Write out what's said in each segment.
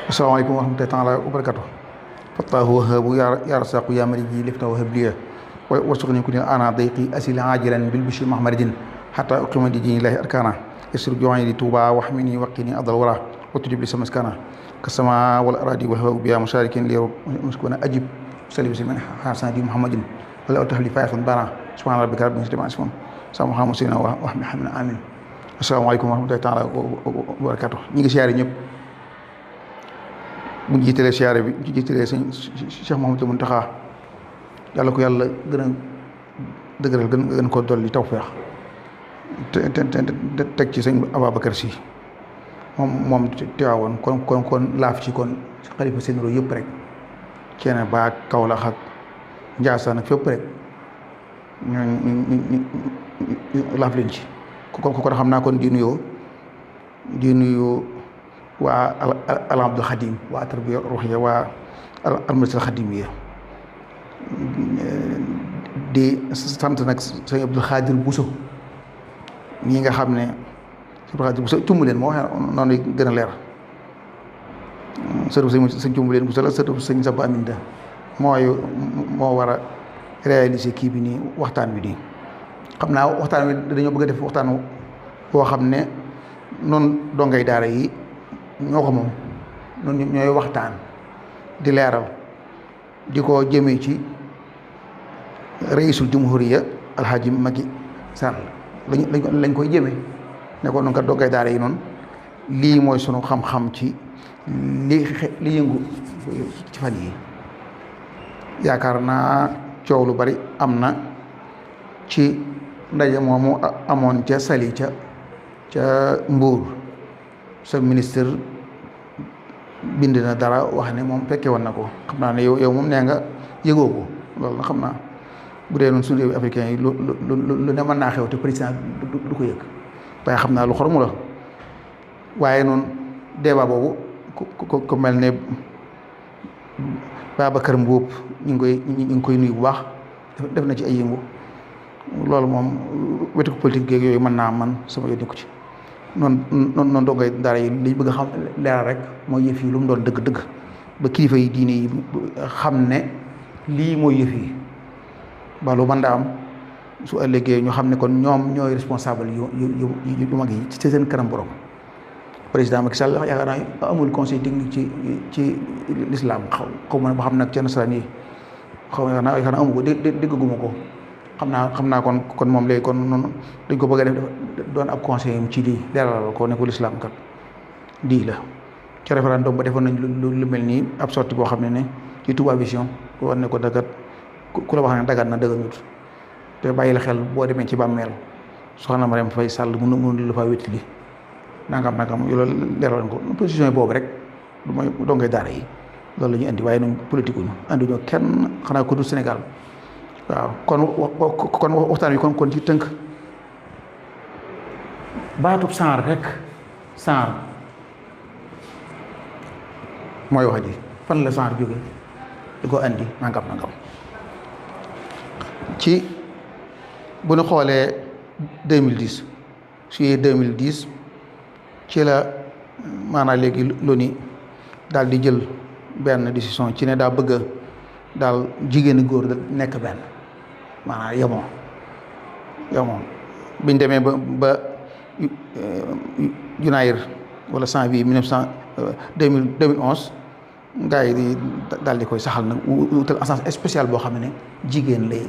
asalaamaaleykum wa rahmatullaahi taala wa barakaatu fattaahu wahabu ya rasaqu ya maliki lifta wa habliya warsuqni kunil ana dayqi asil ajilan bil bishri mahmaridin hatta uqima di dinillahi arkana yasir joxani di tuuba waxmini waqini adal wara wa tujib li samaskana kasama wal aradi wal hawa biya musharikin li muskuna ajib salim siman hasan di muhammadin wala tahli fayatun bana subhana rabbika rabbil izzati amma yasifun sama muhammadin wa hamna amin asalaamaaleykum wa rahmatullaahi taala wa barakaatu ñi ngi siyaare ñëpp bu ñu jiitalee siyaare bi ñu jiitalee sëñ Cheikh Mouhamadou Mountakha yàlla ko yàlla gën a dëgëral gën ko dolli tawfeex te teg ci sëñ Ababacar Sy moom teewaawoon kon laaf ci kon xalifa généraux yëpp rek ceene ba Kaolack ak Njaasaan ak fépp rek ñu laaf leen ci kon xam naa kon di nuyu waa al Abdul Xadim waa tarbiya ruuxiya waa al madrasa xadimiya di sant nag sëñ Abdul Xaadir Buso ñi nga xam ne Abdul Xaadir Buso cumb leen moo waxee noonu gën a leer sëtu sëñ cumb leen Buso la sëtu sëñ Saba Aminta moo war a réaliser kii bi nii waxtaan bi nii xam naa waxtaan wi dañoo bëgg a def waxtaan boo xam ne noonu dongay daara yi ñoo ko moom noonu ñooy waxtaan di leeral di ko jëmee ci raisul jumhuriya alhaji Macky Sall lañ koy jëmee ne ko noonu kat dongay daara yi noonu lii mooy sunu xam-xam ci li yëngu ci fan yi yaakaar naa coow lu bari am na ci ndaje moomu amoon ca Saly ca Mbuur sa ministre bind na dara wax ne moom fekke woon na ko xam naa ne yow moom nee nga yëgoo ko loolu na xam naa bu dee noonu suñu réew africain yi lu ne mën naa xew te président du ko yëg waaye xam naa lu xoromu la waaye noonu débat boobu ku mel ne Babacar Mbuub ñu ngi koy nuyu bu baax def na ci ay yëngu loolu moom wetu politique geeg yooyu mën naa man sama yónni ko ci noonu dongay daara yi liñ bëgg a xam leeral rek mooy yëf yi lu mu doon dëgg-dëgg ba kilifa yi diine yi xam ne lii mooy yëf yi ba lu mën daa am su ëllëgee ñu xam ne kon ñoom ñooy responsable yu mag yi ci seen kanam borom président Macky Sall yaakaar naa amul conseil technique ci l'islam xaw ma ba xam nag ci nasaraan yi xaw ma yaakaar naa amu ko dégguma ko xam naa kon moom léegi kon noonu dañ ko bëgg a def doon ab conseil ci lii leeralal ko ne ko l'islam kat lii la ci référendum ba defoon nañ lu mel nii ab sortie boo xam ne ci Touba Vision war ne ko dagat ku la wax ne dagat na dëgganut te bàyyi la xel boo demee ci bàmmeel soxna Marième Faye Sall mënu la fa wétali nangam loolu leeral ko position boobu rek du mooy dongay daara yi loolu la ñu indi waaye ñun politique ñu anduñoo kenn xanaa ko du Sénégal waaw kon waxtaan wi kon ci tënk baatub saar rek saar mooy wax ji fan la saar jóge di ko andi nangam ci bu ñu xoolee 2010 juillet 2010 ci la maanaam léegi l'ONU daal di jël benn décision ci ne daa bëgg daal jigéen góor da nekk benn maanaam yemoo biñ demee ba Junaayir wala janvier 2011 gars yi di daal di koy saxal nag wutal agence spéciale boo xam ne jigéen lay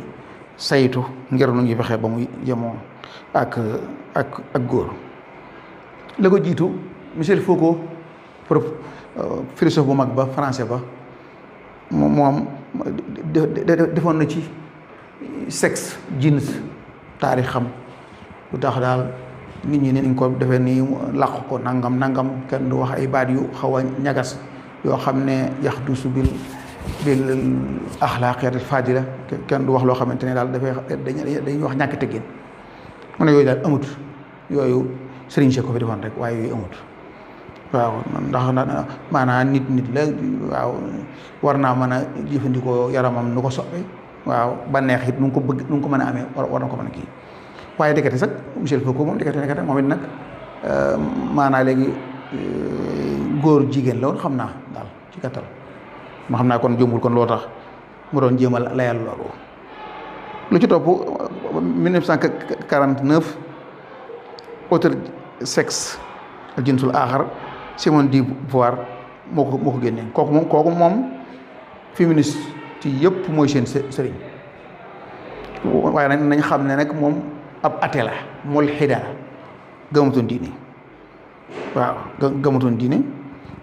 saytu ngir nu ngi fexe ba muy yemoo ak góor la ko jiitu Michel Foucault philosophe bu mag ba français ba moom defoon na ci sexe jins taarix xam lu tax daal nit ñi ni ko defee nii làq ko nangam kenn du wax ay baat yu xaw a ñagas yoo xam ne yaxdusu bil axlaaqiyatil fadila kenn du wax loo xamante ne daal dañuy wax ñàkk teggin mu ne yooyu daal amut yooyu sëriñ si ko fi defoon rek waaye yooyu amut waaw ndax maanaam nit la waaw war naa mën a jëfandikoo yaramam nu ko soppee waaw ba neex it nu ngi ko bëgg nu ngi ko mën a amee war na ko mën a kii waaye ndekete sax Michel Foucault moom ndekete moom it nag maanaa léegi góor jigéen la woon xam naa daal ci gàttal ma xam naa kon jumbul kon loo tax mu doon jéem a layal loolu lu ci topp 1949 auteur sexe al jinsul aaxar Simone de Beauvoir moo ko génnee kooku moom féministe ci yëpp mooy seen sëriñ waaye nag nañ xam ne nag moom ab athée la mulhida la gëmatoon diine waaw gëmatoon diine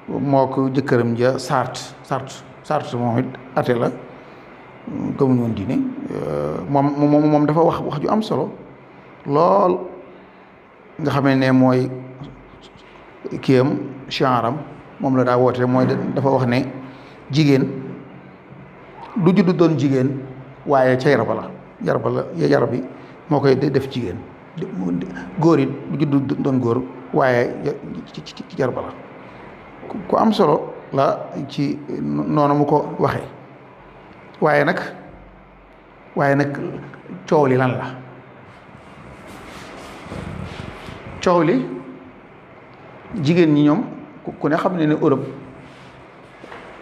moo ko jëkkëram ja Sartre moom it athée la gëmuñu woon diine moom dafa wax ju am solo lool nga xam ne mooy kiyam chanram moom la daa woote mooy dafa wax ne jigéen du juddu doon jigéen waaye ca yaraba la yarab bi moo koy def jigéen góor it du juddu doon góor waaye ci yaraba la ku am solo la ci noonu mu ko waxee waaye nag coow li lan la coow li jigéen ñi ñoom ku ne xam ne Europe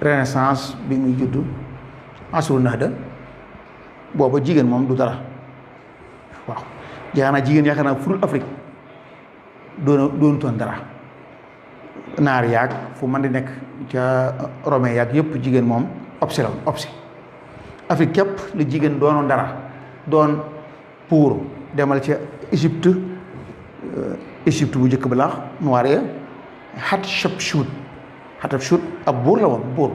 renaissance bi muy judd asru nahda booba jigéen moom du dara waaw jigéen yaakaar naa furul Afrique doonu toon dara naar yaag fu man di nekk ca romain yaag yëpp jigéen moom obsi la obsi Afrique képp la jigéen doonoon dara doon pour demal ca Égypte bu njëkk ba laax noir ya Hatshepsut ab buur la woon buur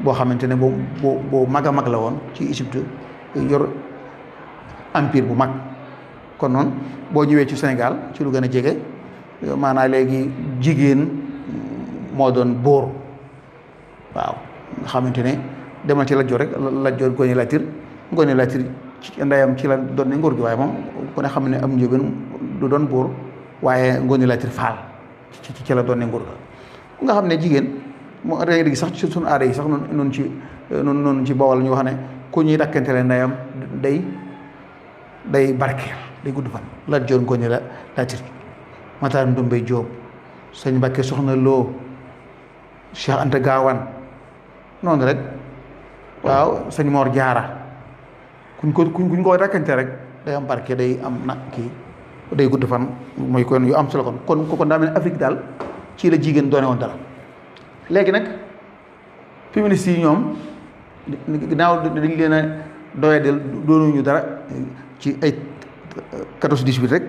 boo xamante ne boo mag a mag la woon ci Égypte yor empire bu mag kon noonu boo ñëwee ci Sénégal ci lu gën a jege maanaam léegi jigéen moo doon buur waaw nga xamante ne demal ci Lat Joor rek Lat Joor Ngoone Latiir ci ndeyam ci la doon ne nguur gi waaye moom ku ne xam ne am njóobeen du doon buur waaye Ngoone Latiir Faal ci la doon ne nguur ga nga xam ne jigéen moo réer gi sax ci suñu aada yi sax noonu ci Bawol ñu wax ne ku ñuy dakkante leen ndeyam day barkeel day gudd fan Lat Joor Ngoone Latiir Matar Ndumbé Jóob Sëñ Mbàkke Soxna Lo Cheikh Anta Gaawaan noonu rek waaw Sëñ Mor Jaara kuñ ko dakkante rek day am barke day am na kii day gudd fan mooy kon yu am solo kon daa mel ne Afrique daal ci la jigéen doone woon dara léegi nag féministes yi ñoom ginnaaw dañ leen a doye del doonuñu dara ci ay 14-18 rek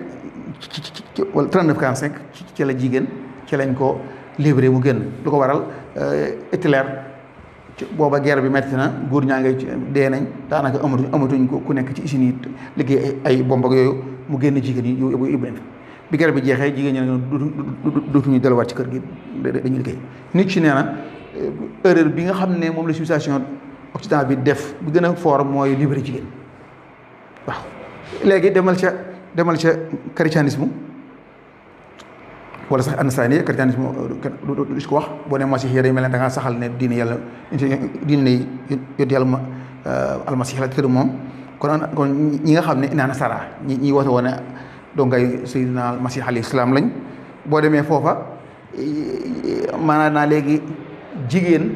ci wala 39-45 ci la jigéen ci lañ ko libéré mu génn lu ko waral Hitler booba guerre bi metti na góor ñaa ngay dee nañ daanaka amatuñ ku nekk ci usines yi liggéey ay bomb ak yooyu mu génn jigéen yi yóbbu leen fi bi guerre bi jeexee jigéen ñi nag dootuñu delluwaat ci kër gi dañuy liggéey nit ci nee na erreur bi nga xam ne moom la civilisation occidentale bi def bi gën a fort mooy libéré jigéen waaw léegi demal ca christianisme wala sax anasaraan christianisme du ko wax boo ne masix yi day mel ne da ngaa saxal ne diine yàlla diine yónni yàlla almasix la tëdd moom kon ñi nga xam ne ina nasara ñi woote woon ne dongay sayyidina almasix alayhi salaam lañ boo demee foofa maanaam naa léegi jigéen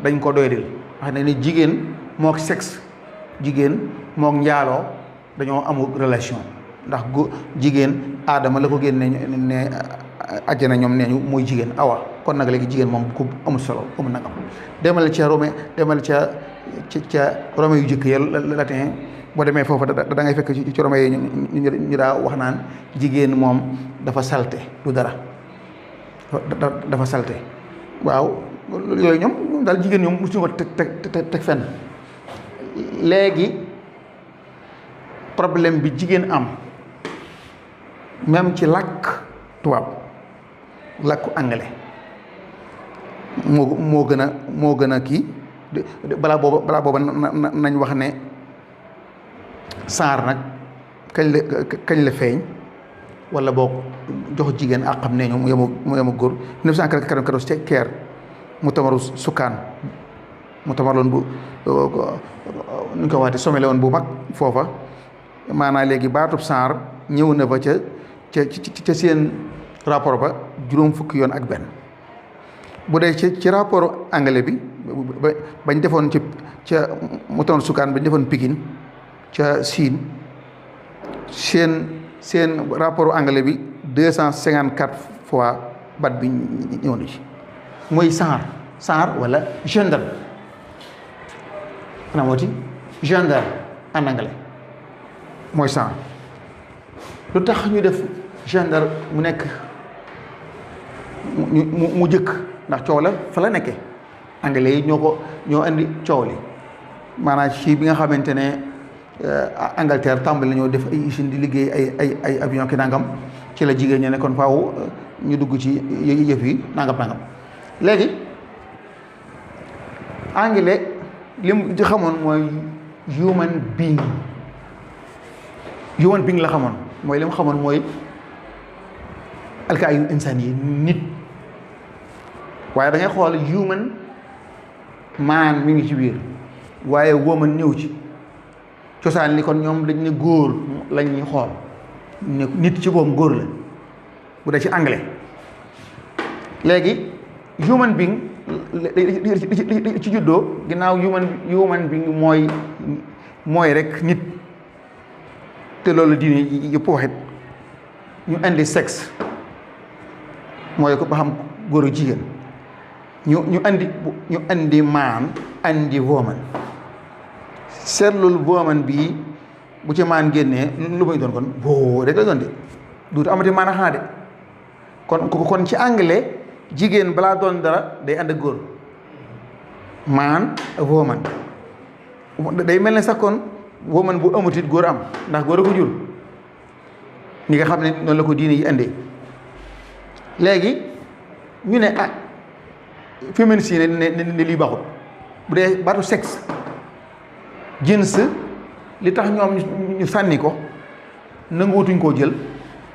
dañ ko doydil wax ne ni jigéen mook sexe jigéen mook njaaloo dañoo amul relation ndax jigéen aadama la ko génne ne àjjana ñoom nee ñu mooy jigéen awa kon nag léegi jigéen moom ku amul solo amul nag am demal ca Romain yu jëkk ya latin boo demee foofu da ngay fekk ci Romain yi ñu daa wax naan jigéen moom dafa salte du dara dafa salte waaw yooyu ñoom daal jigéen ñoom mosuñu ko teg fenn léegi problème bi jigéen am même ci làkk tubaab làkku anglais moo gën a kii balaa booba nañ wax ne saar nag kañ la feeñ wala boog jox jigéen ak xam ne ñu mu yemu góor 1994 ci Caire mu tamaru sukkaan mu tamaloon bu nu ñu ko waxee sommet la woon bu mag foofa maanaam léegi baatub saar ñëw na fa ca seen rapport ba juróom fukki yoon ak benn. bu dee ci rapport anglais bi bañ defoon ca Mouton Soukan bañ defoon Pikine ca Chine seen rapport anglais bi 254 fois bat bi ñëw na ci mooy SAR wala gendarme xanaa moo ti gendarme en anglais mooy SAR. lu tax ñu def gendarme mu nekk mu jëkk ndax coow la fa la nekkee anglais yi ñoo indi coow li maanaam ci bi nga xamante ne Angleterre tàmbali la ñoo def ay usine di liggéey ay avion ki nangam ci la jigéen ñi ne kon faaw ñu dugg ci yëf yi nangam léegi anglais li mu ci xamoon mooy human being la xamoon mooy li mu xamoon mooy alkaayu insaan yi nit waaye da ngay xool human man mi ngi ci biir waaye woman ñëw ci cosaan li kon ñoom dañ ne góor lañ ñuy xool ne nit ci boom góor la bu dee ci anglais léegi human being ci juddoo ginnaaw human being mooy rek nit te loolu diine yëpp waxit ñu indi sexe mooy ko ba xam góor ak jigéen ñu andi maan andi woman seetlul woman bii bu ci maan génnee lu muy doon kon boo rek la doon de duutu amati maan a xanaa de kon ci anglais jigéen balaa doon dara day ànd ak góor maan woman day mel ne sax kon woman bu amutit góor am ndax góor a ko jur ni nga xam ne noonu la ko diine yi indee léegi ñu ne féminicide ne lii baaxul bu dee baatu sexe jins li tax ñoom ñu sànni ko nanguwutuñ koo jël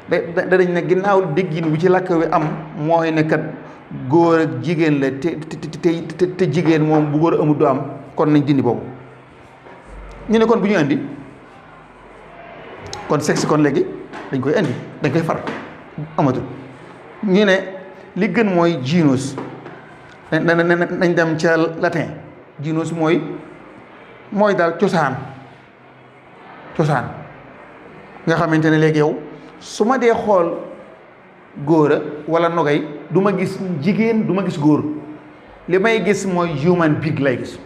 dañ ne ginnaaw déggin bi ci làkk wi am mooy ne kat góor ak jigéen la te jigéen moom bu góor amul du am kon nañ dindi boobu ñu ne kon bu ñu indi kon sexe kon léegi dañ koy indi dañ koy far amatul ñu ne li gën mooy genus nañ dem ca latin genus mooy daal cosaan nga xamante ne léegi yow su ma dee xool góor a wala nogay du ma gis jigéen du ma gis góor li may gis mooy human being lay gis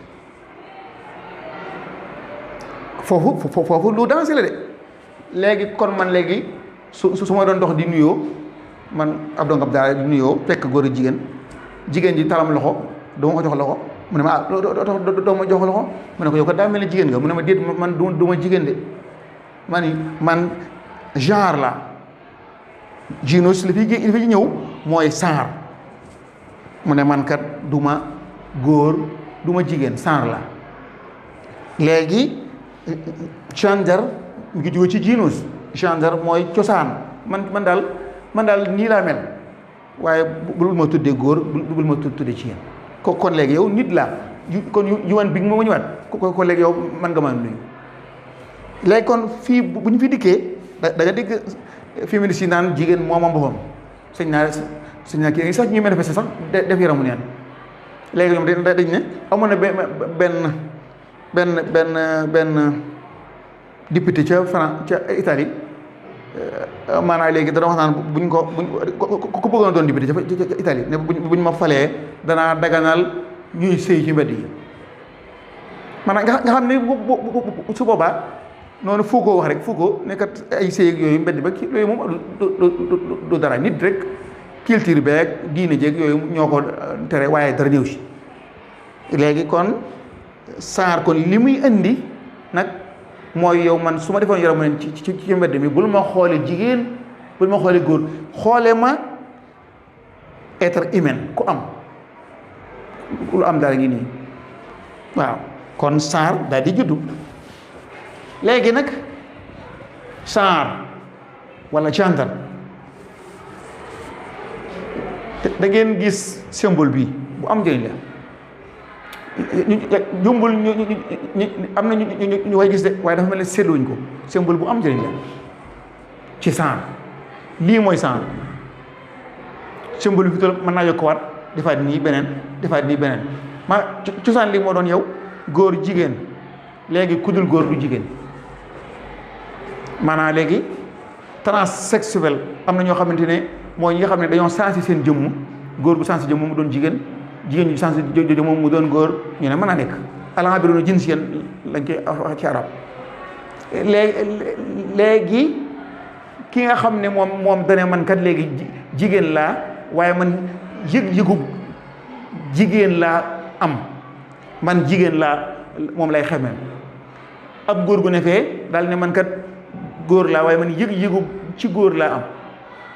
foofu lu dansé la de léegi kon man léegi su ma doon dox di nuyoo man ab dongab daal di nuyoo fekk góor a jigéen ji talam loxo dama ko jox loxo mu ne ma doo ma jox loxo mu ne ko yow kat daa mel ne jigéen nga mu ne ma déet man du ma jigéen de man genre la genus li fi ñëw mooy genre mu ne man kat du ma góor du ma jigéen genre la léegi gender mu ngi jóge ci genus gender mooy cosaan man daal nii laa mel waaye bul ma tuddee góor bul ma tuddee jigéen kon léegi yow nit laa kon human being moo ma ñëwaat kon léegi yow man nga ma nuyu léegi kon fii bu ñu fi dikkee da nga dégg féministes yi naan jigéen moom am boppam sëñ naa kii sax ñuy manifester sax def yaramu neen léegi ñoom dañ ne amoon na benn député ca France ca Italie maanaam léegi dana wax naan buñ ku bëggoon doon député ca Italie ne buñ ma falee danaa daganal ñuy sëy ci mbedd yi maanaam nga xam ne su boobaa noonu Foucault wax rek Foucault ne kat ay sëy ak yooyu mbedd ba yooyu moom du dara nit rek culture beeg diine jeeg yooyu ñoo ko tere waaye dara ñëw si léegi kon saar kon li muy indi nag mooy yow man su ma defoon yaram nen ci mbedd mi bul ma xoole jigéen bul ma xoole góor xoole ma être humain ku am lu am dara ngi nii waaw kon saar daal di juddu léegi nag saar wala jantar da ngeen gis symbole bi bu am njëriñ la jumbul ñu am na ñu koy gis de waaye dafa mel ne seetluwuñ ko symbole bu am njëriñ la ci saar lii mooy saar symbole bi fi toll mën naa yokkuwaat defaat nii beneen cosaan li moo doon yow góor jigéen léegi ku dul góor du jigéen maanaam léegi transsexuel am na ñoo xamante ne mooy ñi nga xam ne dañoo sensé seen jëmm góor gu sensé jëmm mu doon jigéen ñu sensé jëmm mu doon góor ñu ne mën naa nekk al-aabiruna jinsiyan lañ koy wax ci arab léegi ki nga xam ne moom dane man kat léegi jigéen laa waaye man yëg-yëgu jigéen laa am man jigéen laa moom lay xamee ab góor gu ne fee daal ne man kat góor laa waaye man yëg-yëgu ci góor laa am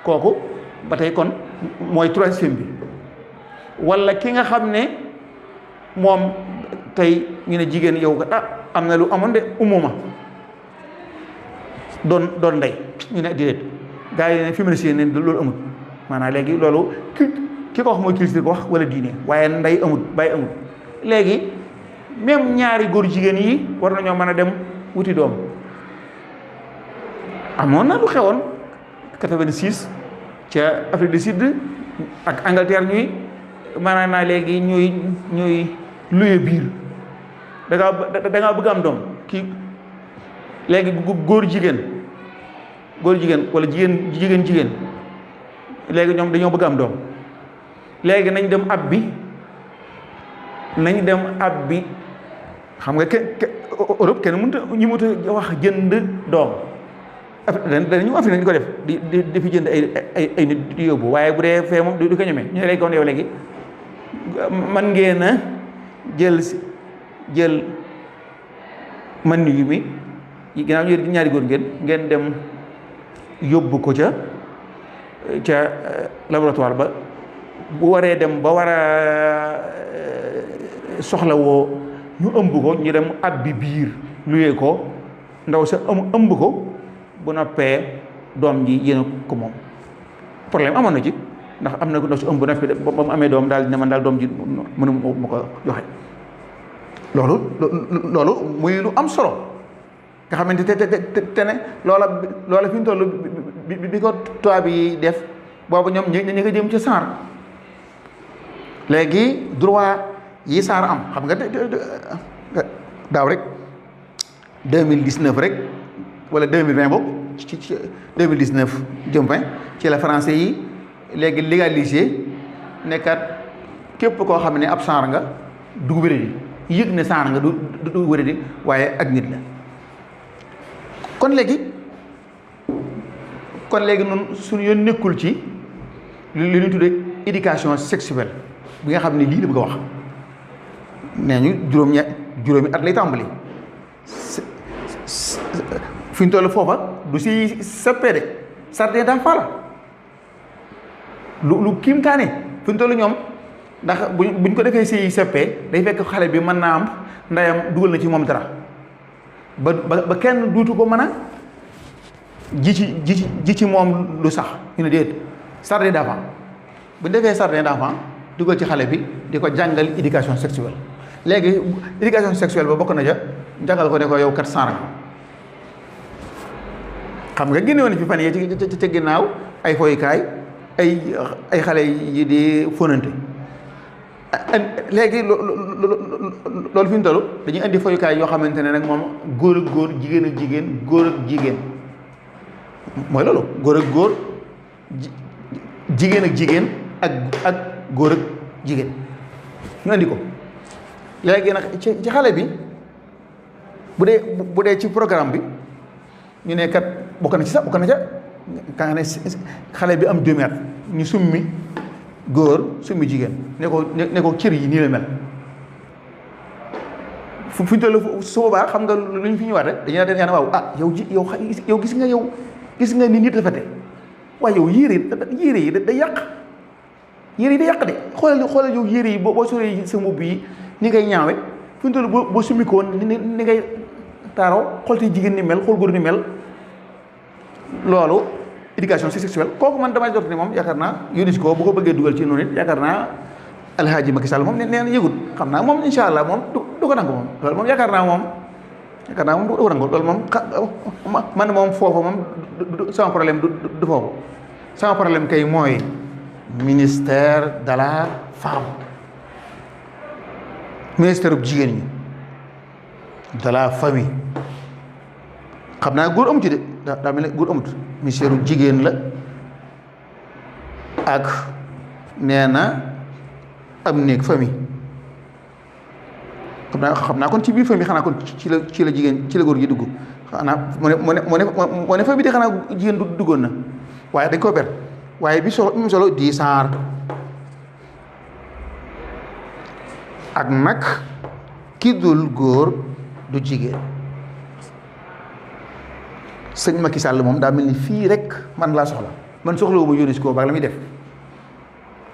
kooku ba tey kon mooy troisième bi wala ki nga xam ne moom tey ñu ne jigéen yow kat am na lu amoon de umuma doon ndey ñu ne déedéet gars yi ne féminicide ne loolu amut maanaam léegi loolu ki ko wax mooy culture ko wax wala diine waaye ndey amut bàyyi amut léegi même ñaari góor jigéen yi war nañoo mën a dem wuti doom amoon na lu xewoon 86 ca Afrique du Sud ak Angleterre ñuy maanaam naa léegi ñuy luye biir da ngaa bëgg am doom kii léegi góor jigéen wala jigéen léegi ñoom dañoo bëgg am doom léegi nañ dem ab bi xam nga Europe kenn mënut a wax jënd doom dañu Afrique nañu ko def di fi jënd ay nit di yóbbu waaye bu dee fee moom du ko ñemee ñu ne léegi kon yow léegi man ngeen a jël man yu mi ginnaaw ñu ñaari góor ngeen dem yóbbu ko ca laboratoire ba bu waree dem ba war a soxla woo ñu ëmb ko ñu dem ab bi biir luyee ko ndaw sa ëmb ko bu noppee doom ji yéen ko moom problème amoon na ci ndax am na ko ndaw si ëmb bu noppee ba mu amee doom daal ne man daal doom ji mënu ma ko joxe loolu muy lu am solo nga xamante te ne loola fi ñu toll bi ko tubaab yi def boobu ñoom ñi nga jëm ci saar léegi droit yi saar am xam nga daaw rek 2019 rek wala 2020 boobu ci 2019 jëm 20 ci la français yi léegi légalisé nekkat képp koo xam ne ab saar nga du wéradi yëg ne saar nga du wéradi waaye ak nit la kon léegi nun suñu yoon nekkul ci li ñu tuddee éducation sexuelle bi nga xam ne lii la bëgg a wax nee ñu juróomi at lay tàmbali fi ñu toll foofa du si seppee de jardin d'enfants la lu kiimtaane fi ñu toll ñoom ndax buñ ko defee si seppee day fekk xale bi mën naa am ndeyam dugal na ci moom dara ba kenn duutu ko mën a ji ci moom lu sax ñu ne déet jardin d'enfants bu ñu defee jardin d'enfants dugal ci xale bi di ko jàngal éducation sexuelle léegi éducation sexuelle ba bokk na ja jàngal ko ne ko yow kat saara xam nga génne woon fi fan yii ci ginnaaw ay foyukaay ay xale yi di fonante léegi loolu fi ñu toll dañuy indi foyukaay yoo xamante ne nag moom góor ak góor jigéen ak jigéen góor ak jigéen mooy loolu góor ak góor jigéen ak jigéen ak góor ak jigéen ñu indi ko léegi nag ci xale bi bu dee ci programme bi ñu ne kat bokk na ca ka nga ne xale bi am 2 mètres ñu summi góor summi jigéen ne ko cër yi nii la mel fu ñu toll su boobaa xam nga lu ñu fi ñëwaat rek dañu ne waaw yow gis nga ni nit rafete waaye yow yére yi day yàq de xoolal yow yére yi boo soree sa mbubb yi ni ngay ñaawe fu ñu toll boo summi ko woon ni ngay taaroo xool te jigéen ni mel xool góor ni mel loolu éducation sexuelle kooku man damay jot ne moom yaakaar naa UNESCO bu ko bëggee dugal ci noonu it yaakaar naa Alhaaji Macky Sall moom nee na yëgut xam naa moom insha allah moom du ko nangu moom loolu moom yaakaar naa moom du ko nangu loolu moom man moom foofu moom sama problème du foofu sama problème kay mooy ministère de la femme ministère bu jigéen ñi de la famille xam naa góor amu ci de daa mel ne góor amut ministère bu jigéen la ak nee na am néeg famille xam naa kon ci biir famille xanaa kon ci la jigéen ci la góor gi dugg xanaa mu ne famille de xanaa jigéen duggoon na waaye dañ ko ber waaye bi solo di saar ak nag ki dul góor du jigéen. sëñ Macky Sall moom daa mel ni fii rek man laa soxla man soxlawu ma UNESCO ba la muy def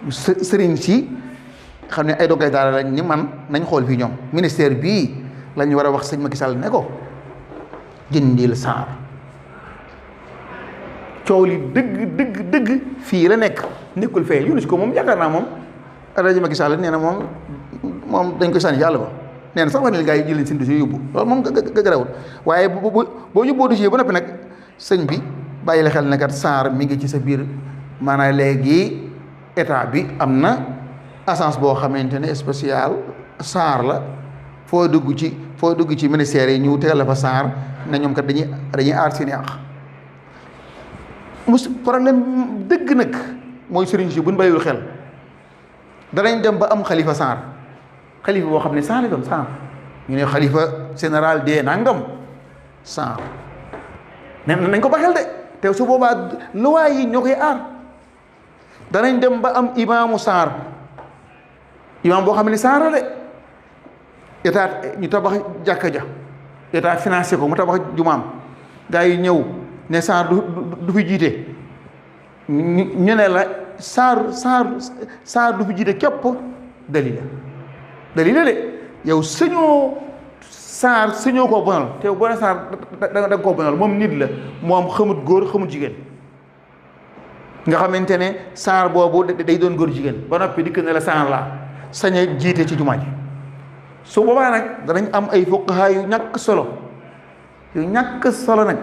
sëriñ si xam ne ay dongay daara lañ ni man nañ xool fii ñoom ministère bii lañ war a wax sëñ Macky Sall ne ko jëndil saar coow li dëgg fii la nekk nekkul fee UNESCO moom yaakaar naa moom rajo Macky Sall nee na moom dañ koy sànni yàlla ba nee na sax wax ne gaa yi jëleen seen dossier yóbbu loolu moom garawul waaye boo yóbboo dossier ba noppi nag sëñ bi bàyyi la xel ne kat saar mi ngi ci sa biir maanaam léegi état bi am na agence boo xamante ne spécial saar la foo dugg ci ministère yi ñu tegal la fa saar ne ñoom kat dañuy aar seen i àq problème dëgg nag mooy sëriñ si buñ bàyyiwul xel danañ dem ba am xalifa saar xalifa boo xam ne saar la doon saar ñu ne xalifa général de nangam saar ne nañ ko ba xel de te su boobaa luwaay yi ñoo koy aar danañ dem ba am imaamu saar imaam boo xam ne saar la de état ñu tabax jàkka ja état financé ko mu tabax jumaam gaa yi ñëw ne saar du fi jiite ñu ne la saar du fi jiite képp dalila de yow sëñoo koo bonal te boo ne saar da nga koo bonal moom nit la moom xamut góor xamut jigéen nga xamante ne saar boobu day doon góor jigéen ba noppi dikk ne la saar laa sañ a jiite ci jumaa ji su boobaa nag danañ am ay fuqaha yu ñàkk solo nag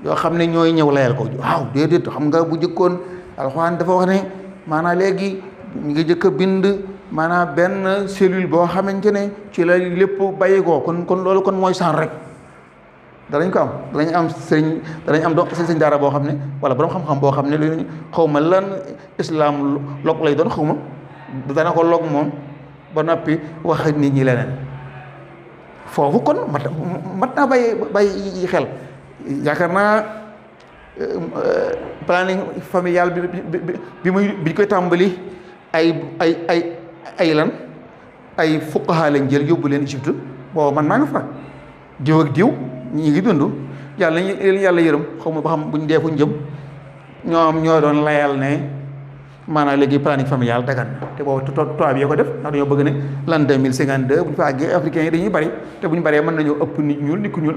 yoo xam ne ñooy ñëw layal ko waaw déedéet xam nga bu jëkkoon alxuraan dafa wax ne maanaam léegi ñu ngi jëkk a bind maanaam benn cellule boo xamante ne ci la lépp bàyyi ko kon loolu kon mooy saar rek danañ ko am danañ am sëñ daara boo xam ne wala borom xam-xam boo xam ne lu xaw ma lan islam log lay doon xaw ma dana ko log moom ba noppi wax nit ñi leneen foofu kon mat naa bàyyi xel yaakaar naa planning familial bi ñu koy tàmbali ay fuqaha lañ jël yóbbu leen Égypte booba man maa nga fa diw ak diw ñi ngi dund yàlla yërëm xaw ma ba xam buñ dee fuñ jëm ñoom ñoo doon layal ne maanaam léegi planning familial dagan na te boobu tubaab yi ko def ndax dañoo bëgg ne l'an 2052 bu ñu fa àggee africains yi dañuy bari te bu ñu baree mën nañoo ëpp nit ku ñuul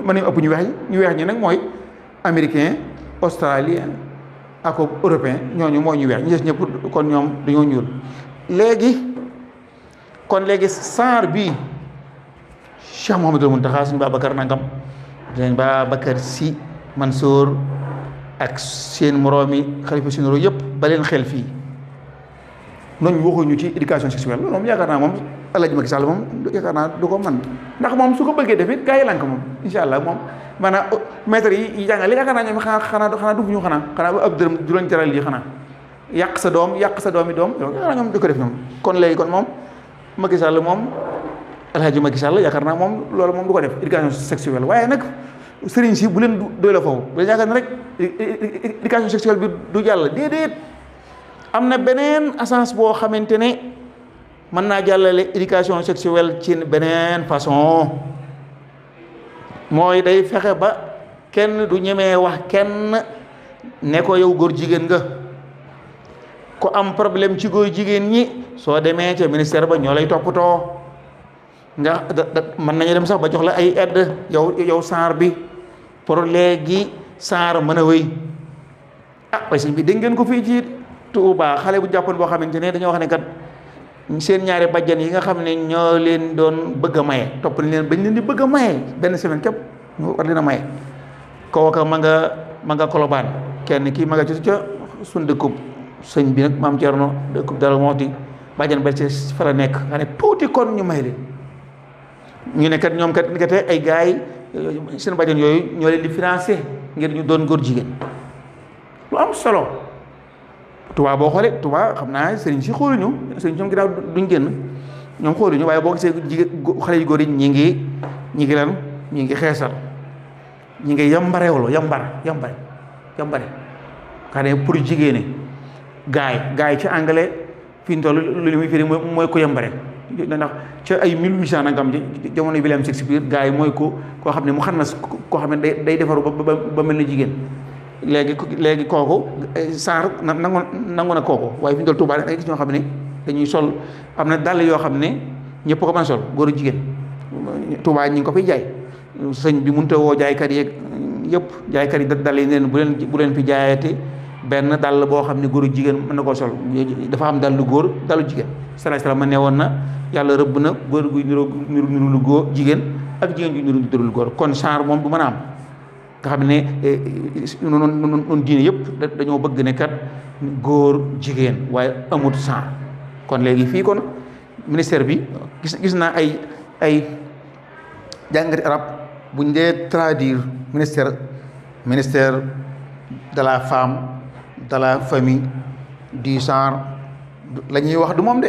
mën nañu ëpp ñu weex ñi nag mooy américain australien ak européen ñooñu mooy ñu weex ñu des ñëpp kon ñoom dañoo ñuul léegi saar bii Cheikh Mouhamadul Mountakha suñu Babacar nangam dinañ Babacar Sy Mansour ak seen moroomi xalifa généraux yëpp ba leen xel fii noonu waxuñu ci éducation sexuelle loolu moom yaakaar naa moom El Hadj Macky Sall moom yaakaar naa du ko man ndax moom su ko bëggee def it gaa yi lànk moom incha allah moom maanaam maître yi jàngale yaakaar naa ñoom xanaa du ñu xanaa ab dërëm du leen jaral lii xanaa yàq sa doomi doom yaakaar naa ñoom du ko def ñoom kon léegi kon moom Macky Sall moom El Hadj Macky Sall yaakaar naa moom loolu moom du ko def éducation sexuelle waaye nag sëriñ si bu leen doy la foofu bu leen yaakaar ne rek éducation sexuelle bi du jàll déedéet am na beneen agence boo xamante ne mën naa jàllale éducation sexuelle ci beneen façon mooy day fexe ba kenn du ñemee wax kenn ne ko yow góor jigéen nga ko am problème ci góor jigéen ñi soo demee ca ministère ba ñoo lay toppatoo nga mën nañu dem sax ba jox la ay aide yow saar bi pour léegi saar mën a wéy parce que bi dégg ngeen ko fii ci Touba xale bu jàppoon boo xamante ne dañoo wax ne kat seen ñaari bajjan yi nga xam ne ñoo leen doon bëgg a maye topp nañ leen bañ leen di bëgg a maye benn semaine képp ñu war leen a maye kooka ma nga Kolobaan kenn kii ma nga ci ca suñ dëkkub sëñ bi nag maam Thierno dëkk Darou Mouhty bàjjan ba ci fa la nekk nga ne tuuti kon ñu may leen ñu ne kat ñoom kat nekkate ay gars yi seen bàjjan yooyu ñoo leen di financé ngir ñu doon góor jigéen lu am solo. Touba boo xoolee Touba xam naa sëriñ si xooluñu sëriñ si ñoom ginnaaw duñ génn ñoom xooluñu waaye boo gisee jigéen xale yu góor yi ñi ngi lan ñi ngi xeesal ñi ngi yambarewlo yambare xam ne pour jigéene gaay ci anglais fi ñu toll lu muy firi mooy ko yambare ndax ca ay 1800 nangam jamono William Shakespeare gaay mooy koo xam ne mu xam na koo xam ne day defaru ba mel na jigéen léegi kooku saar nangu na kooku waaye fi ñu toll Touba da gis ñoo xam ne dañuy sol am na dàll yoo xam ne ñëpp ko mën a sol góor jigéen Touba ñi ngi ko fiy jaay sëñ bi mënut a woo jaaykat yeeg yëpp jaaykat yi dàll yi neen bu leen fi jaayate benn dàll boo xam ne góor jigéen mën na koo sol dafa am dàllu góor dàllu jigéen salaay salaam ma ne woon na yàlla rëbb na góor guy niru lu góor jigéen ak jigéen ju niru lu góor kon genre moom du mën a am nga xam ne noonu diine yëpp dañoo bëgg ne kat góor jigéen waaye amut genre kon léegi fii kon ministère bi gis naa ay jàngati arab buñ dee traduire ministère de la femme de la famille du genre la ñuy wax du moom de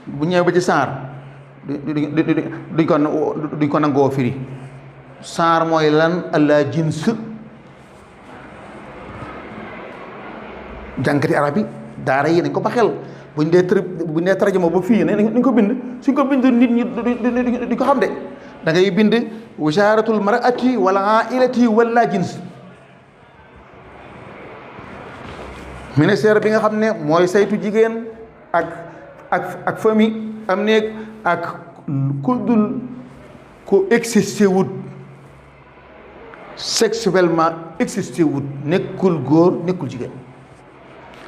bu ñëwee ba ci genre duñ ko nangoo firi genre mooy lan allah jins jàngati arab yi daara yi nañ ko ba xel buñ dee tarjuma ba fii nañ ko bind suñ ko bind nit ñi di ko xam de da ngay bind wisaaratul mar'ati wala ailati wala jins ministère bi nga xam ne mooy saytu jigéen ak famille am néeg ak ku dul ku existé wut sexuellement existé wut nekkul góor nekkul jigéen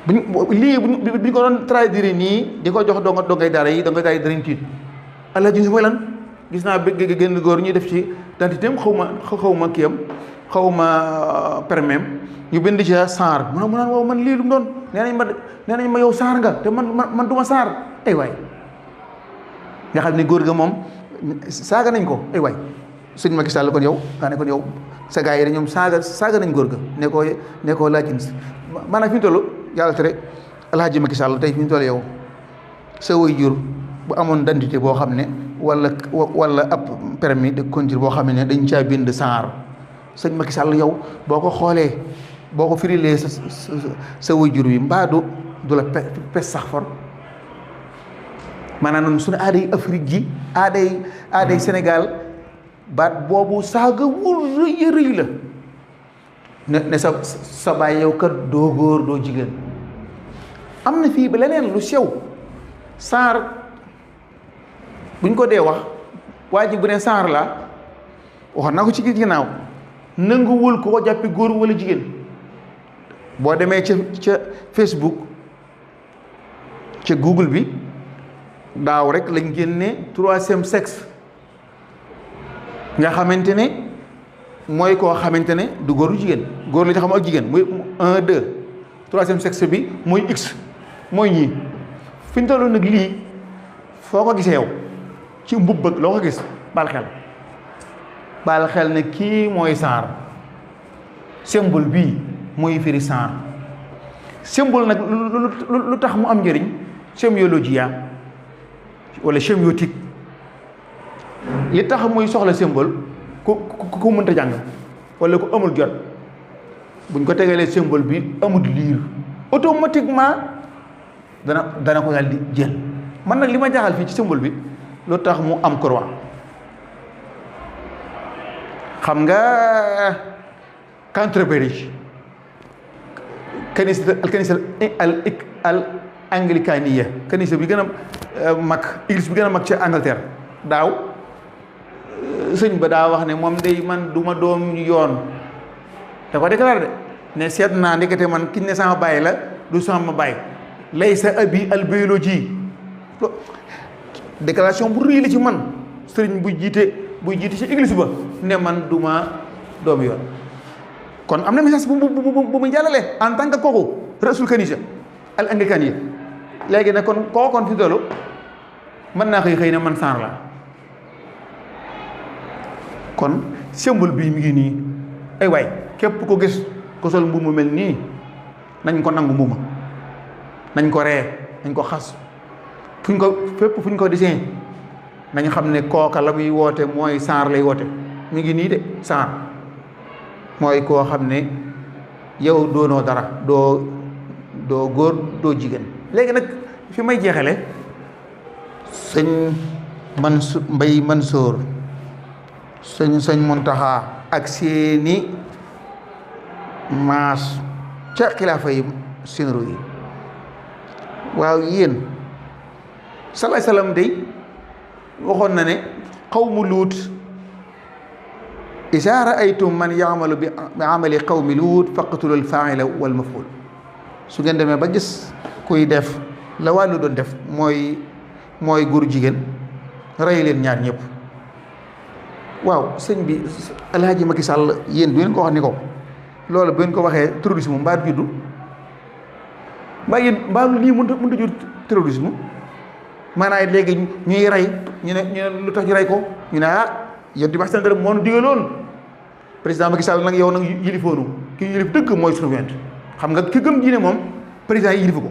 buñ ko doon traduire nii di ko jox dongay daara yi dongay daara yi danañ tiit allah jins mooy lan gis naa bëgg génn góor ñuy def ci identitéem xaw ma kiyam xaw ma permeem ñu bind ci saar mu naan waaw man lii lu mu doon nee nañ ma yow saar nga te man du ma saar ay waay nga xam ne góor ga moom saaga nañ ko ay waay sëñ Macky Sall kon yow nga ne kon yow sa gars yi ñoom saaga nañ góor ga ne ko laajin maanaam fi ñu toll yàlla tere Alaaji Macky Sall tey fi ñu toll yow sa waajur bu amoon identité boo xam ne wala ab permis de conduire boo xam ne dañ caa bind saar sëñ Macky Sall yow boo ko xoolee boo ko firilee sa waajur wi mbaa du la pes sax for maanaam noonu suñu aaday Afrique ji aaday Sénégal baat boobu saaga wul rëy la ne sa baay yow kat doo góor doo jigéen am na fii ba leneen lu sew saar buñ ko dee wax waa ji bu ne saar la wax na ko ci ginnaaw nanguwul ko jàppi góor wala jigéen boo demee ca Facebook ca Google bi daaw rek lañ génne 3e sexe nga xamante ne mooy koo xamante ne du góoru jigéen góor la ñu xam ak jigéen muy 1 2 3e sexe bi muy x mooy ñii fi ñu toll nag lii foo ko gisee yow ci mbubb ak loo ko gis baal xel ne kii mooy saar symbole bii mooy firi saar symbole nag lu tax mu am njëriñ sémiologie wala sémiotique li tax muy soxla symbole ku mënta jàng wala ku amul jot buñ ko tegalee symbole bi amul liir automatiquement dana ko daal di jël man nag li ma jaaxal fii ci symbole bi lu tax mu am croix xam nga Canterbury kanisa al anglicania kanisa bi gën a mag église bi gën a mag ca Angleterre daaw sëñ ba daa wax ne moom day man du ma doom yoon da ko déclaré de ne seet naa ndekete man kiñ ne sama baay la du sama baay lay sa abi al biologie déclaration bu rëy la ci man sëriñ buy jiite ci église ba ne man du ma doom yoon kon am na message bu mu jàllale en tant que kooku rasul kanisa al anglican yi léegi nag kon kookoon fi doolu mën naa xëy na man saar la kon symbole bii mi ngi nii ay waay képp ko gis ko sol mbubb mu mel nii nañ ko nangu mbubb nañ ko ree nañ ko xas fuñ ko dessin nañ xam ne kooka la muy woote mooy saar lay woote mi ngi nii de saar mooy koo xam ne yow doonoo dara doo góor doo jigéen léegi nag fi may jeexale sëñ Mbay Mansour sëñ Muntaxa ak seeni maas ca xilaafa yi sinru yi waaw yéen salaay salaam day waxoon na ne qawmu luut izaa ra'aytum man ya'malu bi amali qawmi luut faqtulul faa'ila wal maf'ul su ngeen demee ba gis kuy def la wàllu doon def mooy góor jigéen rey leen ñaar ñëpp waaw sëñ bi Alaaji Macky Sall yéen du ngeen ko wax ni ko loolu bu ngeen ko waxee terrorisme mbaa juddu mbaa lii mënut a jur terrorisme maanaam léegi ñuy rey ñu ne lu tax ñu rey ko ñu ne yow di wax seen dërëm moo nu digaloon président Macky Sall nag yow nag yilifoonu ki yilif dëgg mooy surveillant xam nga ki gëm diine moom président yi yilifu ko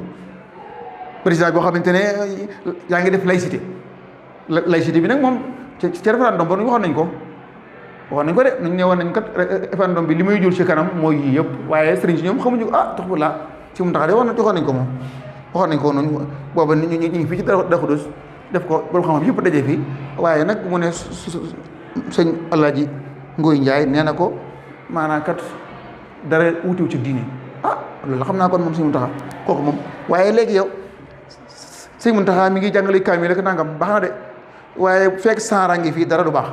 président boo xamante ne yaa ngi def laïcité laïcité bi nag moom ci référendum ba nu waxoon nañ ko de nañ ne woon nañ kat référendum bi li muy jur ci kanam mooy yii yëpp waaye sëriñ si ñoom xamuñu ko tax bu laa ci mu tax de waxoon nañ ko moom waxoon nañ ko noonu booba ñu ngi fii ci Darou Khoudoss def ko borom xam-xam yëpp daje fii waaye nag mu ne sëñ Alaaji Ngoy Njaay nee na ko maanaam kat dara wutiw ci diine loolu xam naa kon moom sëñ Muntaxa kooku moom waaye léegi yow sëñ Muntaxa mi ngi jàngale kaamil rek nangam baax na de waaye fekk saara ngi fii dara du baax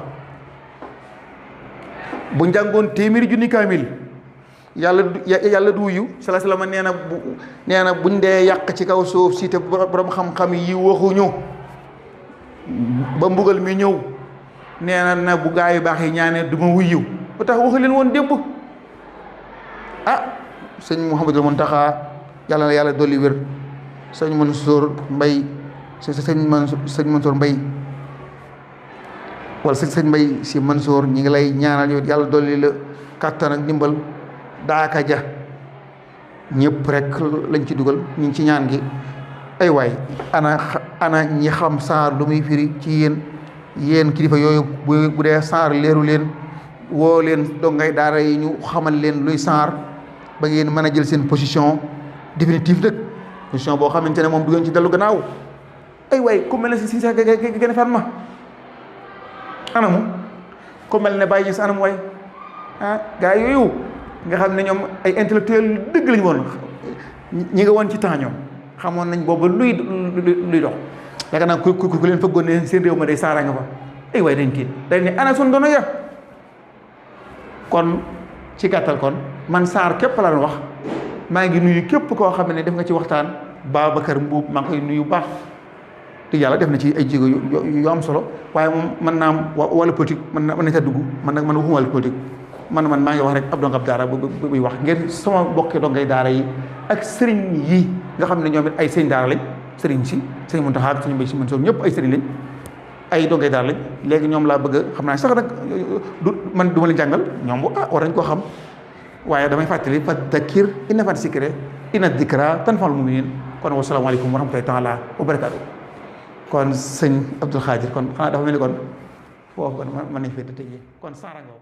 bu njàngoon téeméeri junni kaamil yàlla du wuyu sala salama nee na buñ dee yàq ci kaw suuf si te borom xam-xam yi waxuñu ba mbugal mi ñëw nee na bu gaa yu baax yi ñaanee du ma wuyu ba tax waxu leen woon démb sëñ Mouhamadul Muntaxa yàlla na yàlla dolli wér sëñ Mansour Mbay sëñ Mansour Mbay wala sëñ Mbay si Mansour ñi ngi lay ñaanal yow yàlla dolli la kàttan ak ndimbal daaka ja ñëpp rek lañ ci dugal ñu ngi ci ñaan gi ay waay ana ñi xam saar lu muy firi ci yéen kilifa yooyu bu dee saar leeru leen woo leen dongay daara yi ñu xamal leen luy saar ba ngeen mën a jël seen position définitive nag position boo xamante ne moom du ngeen ci dellu gannaaw ay waay ku mel ne si sax gën a fan ma anamu ku mel ne bàyyi ñu si anam waay gaa yooyu nga xam ne ñoom ay intellectuel dëgg lañu woon ñi nga woon ci temps ñoom xamoon nañ boobu luy dox yaakaar naa ku leen fëggoon ne seen réew ma day saara nga fa ay waay dañ tiit dañ ne ana sun dono ya kon ci gàttal kon man saar képp la doon wax maa ngi nuyu képp koo xam ne def nga ci waxtaan Babacar Mbuub maa ngi koy nuyu baax te yàlla def na ci ay jéego yu am solo waaye moom mën naa am wàllu politique mën na ca dugg man nag man waxuma wàllu politique man maa ngi wax rek ab dongab daara buy wax ngeen sama bokki dongay daara yi ak sëriñ yi nga xam ne ñoom it ay sëriñ daara lañ sëriñ si sëriñ Muntaxa ak sëriñ Mbay Si Mansour ñëpp ay sëriñ lañ ay dongay daara lañ léegi ñoom laa bëgg xam naa sax nag man du ma leen jàngal ñoom war nañ koo xam waaye damay fàttali fa dakir inna fat sikre inna dikra tanfa'ul mu'minin kon wasalaamaaleykum wa rahmatullahi taala wa barakaatu kon sëñ Abdul Xaadir kon xanaa dafa mel ni kon foofu kon mën nañ fee tëjee kon saarangoo